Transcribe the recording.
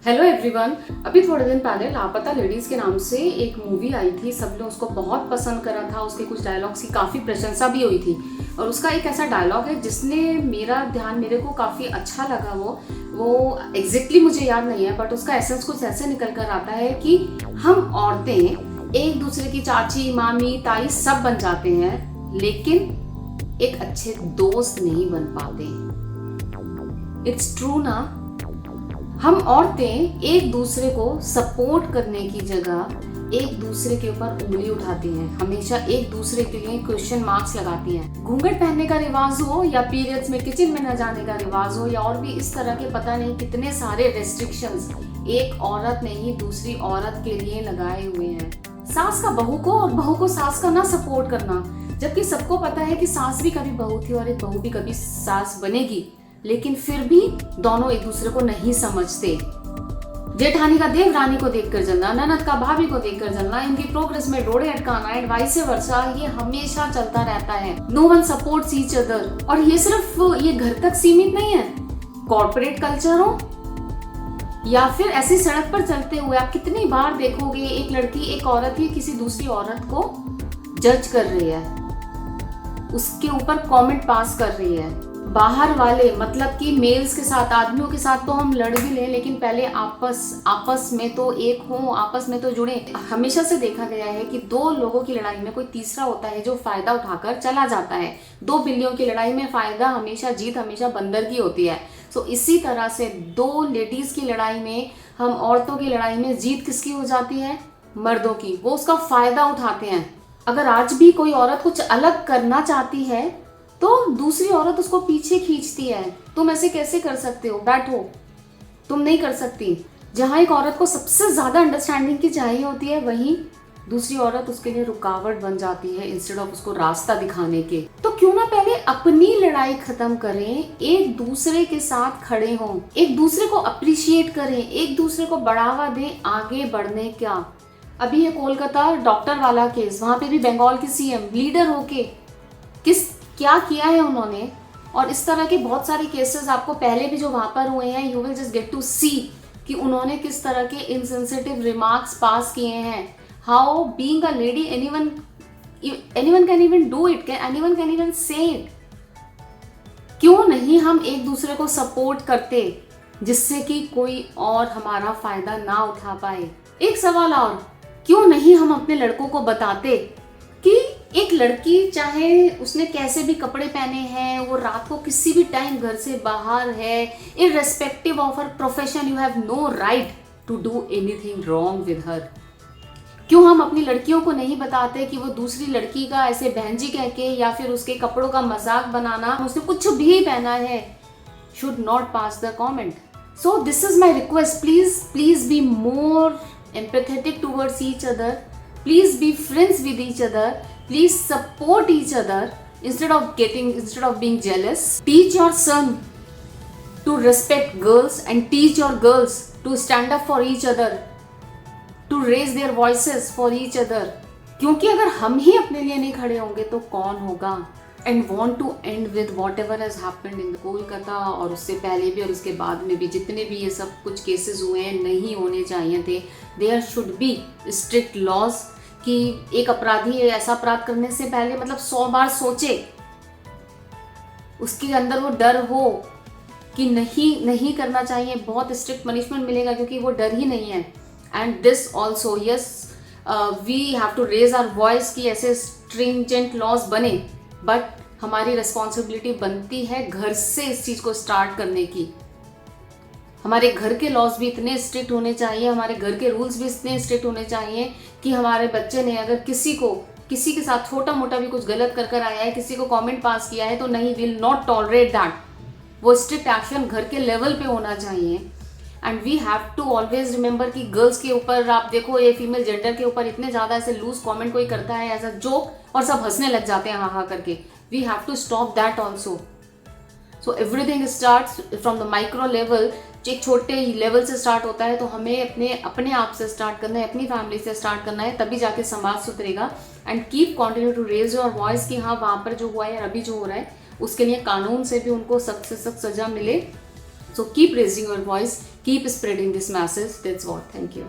Hello everyone. अभी थोड़े दिन पहले लापता लेडीज के नाम से एक मूवी आई थी। सब ने उसको बहुत पसंद करा था। उसके कुछ डायलॉग्स की काफ़ी प्रशंसा भी हुई थी और उसका एक ऐसा डायलॉग है जिसने मेरे को काफ़ी अच्छा लगा। वो एग्जैक्टली मुझे याद नहीं है, बट उसका एसेंस कुछ ऐसे निकल कर आता है कि हम औरतें एक दूसरे की चाची, मामी, ताई सब बन जाते हैं, लेकिन एक अच्छे दोस्त नहीं बन पाते। इट्स ट्रू ना। हम औरतें एक दूसरे को सपोर्ट करने की जगह एक दूसरे के ऊपर उंगली उठाती हैं, हमेशा एक दूसरे के लिए क्वेश्चन मार्क्स लगाती हैं। घूंघट पहनने का रिवाज हो या पीरियड्स में किचन में न जाने का रिवाज हो या और भी इस तरह के पता नहीं कितने सारे रेस्ट्रिक्शंस एक औरत ने ही दूसरी औरत के लिए लगाए हुए हैं। सास का बहू को और बहू को सास का ना सपोर्ट करना, जबकि सबको पता है कि सास भी कभी बहू थी और एक बहू भी कभी सास बनेगी, लेकिन फिर भी दोनों एक दूसरे को नहीं समझते। जेठानी का देवरानी को देखकर जलना, ननद का भाभी को देखकर जलना, इनकी प्रोग्रेस में डोरे अटकाना एंड वाइस वर्सा, ये हमेशा चलता रहता है। No one supports each other. और ये सिर्फ ये घर तक सीमित नहीं है। कॉर्पोरेट कल्चर हो या फिर ऐसी सड़क पर चलते हुए आप कितनी बार देखोगे एक लड़की, एक औरत ही किसी दूसरी औरत को जज कर रही है, उसके ऊपर कमेंट पास कर रही है। बाहर वाले मतलब कि मेल्स के साथ, आदमियों के साथ तो हम लड़ भी लें, लेकिन पहले आपस में तो एक हो, आपस में तो जुड़े। हमेशा से देखा गया है कि दो लोगों की लड़ाई में कोई तीसरा होता है जो फायदा उठाकर चला जाता है। दो बिल्लियों की लड़ाई में फायदा हमेशा, जीत हमेशा बंदर की होती है। सो इसी तरह से दो लेडीज की लड़ाई में, हम औरतों की लड़ाई में जीत किसकी हो जाती है? मर्दों की। वो उसका फायदा उठाते हैं। अगर आज भी कोई औरत कुछ अलग करना चाहती है तो दूसरी औरत उसको पीछे खींचती है। तुम ऐसे कैसे कर सकते हो, बैठो, तुम नहीं कर सकती। जहां एक औरत को सबसे ज्यादा अंडरस्टैंडिंग की चाहिए होती है, वहीं दूसरी औरत उसके लिए रुकावट बन जाती है इंस्टेड ऑफ उसको रास्ता दिखाने के। तो क्यों ना पहले अपनी लड़ाई खत्म करें, एक दूसरे के साथ खड़े हों, एक दूसरे को अप्रिशिएट करें, एक दूसरे को बढ़ावा दें आगे बढ़ने का। अभी ये कोलकाता डॉक्टर वाला केस, वहां पे भी बंगाल की सीएम लीडर होके क्या किया है उन्होंने। और इस तरह के बहुत सारे केसेस आपको पहले भी जो वहां पर हुए हैं, you will just get to see कि उन्होंने किस तरह के इनसेंसिटिव रिमार्क्स पास किए हैं। How being a lady anyone can even do it, anyone can even से इट। क्यों नहीं हम एक दूसरे को सपोर्ट करते जिससे कि कोई और हमारा फायदा ना उठा पाए। एक सवाल और, क्यों नहीं हम अपने लड़कों को बताते कि एक लड़की चाहे उसने कैसे भी कपड़े पहने हैं, वो रात को किसी भी टाइम घर से बाहर है, इररेस्पेक्टिव ऑफ हर profession, you have no right to do anything wrong with her. क्यों हम अपनी लड़कियों को नहीं बताते कि वो दूसरी लड़की का ऐसे बहन जी कह के या फिर उसके कपड़ों का मजाक बनाना, उसने कुछ भी पहना है, should not pass the comment. So this is my request, please be more empathetic towards each other. Please be friends with each other. Please support each other instead of being jealous. Teach your son to respect girls and teach your girls to stand up for each other, to raise their voices for each other. क्योंकि अगर हम ही अपने लिए नहीं खड़े होंगे तो कौन होगा? And want to end with whatever has happened in Kolkata, और उससे पहले भी और उसके बाद में भी जितने भी ये सब कुछ केसेस हुए हैं, नहीं होने चाहिए थे। There should be strict laws कि एक अपराधी ऐसा अपराध करने से पहले मतलब 100 बार सोचे, उसके अंदर वो डर हो कि नहीं करना चाहिए, बहुत स्ट्रिक्ट पनिशमेंट मिलेगा, क्योंकि वो डर ही नहीं है। And this also, yes, we have to raise our voice कि ऐसे स्ट्रिंजेंट लॉज बने, बट हमारी रिस्पॉन्सिबिलिटी बनती है घर से इस चीज को स्टार्ट करने की। हमारे घर के लॉज भी इतने स्ट्रिक्ट होने चाहिए, हमारे घर के रूल्स भी इतने स्ट्रिक्ट होने चाहिए कि हमारे बच्चे ने अगर किसी के साथ छोटा मोटा भी कुछ गलत कर आया है, किसी को कमेंट पास किया है, तो नहीं, विल नॉट टॉलरेट दैट। वो स्ट्रिक्ट एक्शन घर के लेवल पे होना चाहिए। And we have to always remember कि गर्ल्स के ऊपर आप देखो, ये फीमेल जेंडर के ऊपर इतने ज्यादा ऐसे लूज कमेंट कोई करता है एज अ जोक और सब हंसने लग जाते हैं हाँ करके। We have to stop that also. So everything starts from the micro level. एक छोटे लेवल से स्टार्ट होता है, तो हमें अपने आप से स्टार्ट करना है, अपनी फैमिली से स्टार्ट करना है, तभी जाके समाज सुधरेगा। And keep continue to raise your voice कि हाँ, वहाँ पर जो हुआ है, अभी जो हो रहा है, उसके लिए कानून से भी उनको सख्त से सख्त सजा मिले। So keep raising your voice, keep spreading this message, that's what. Thank you.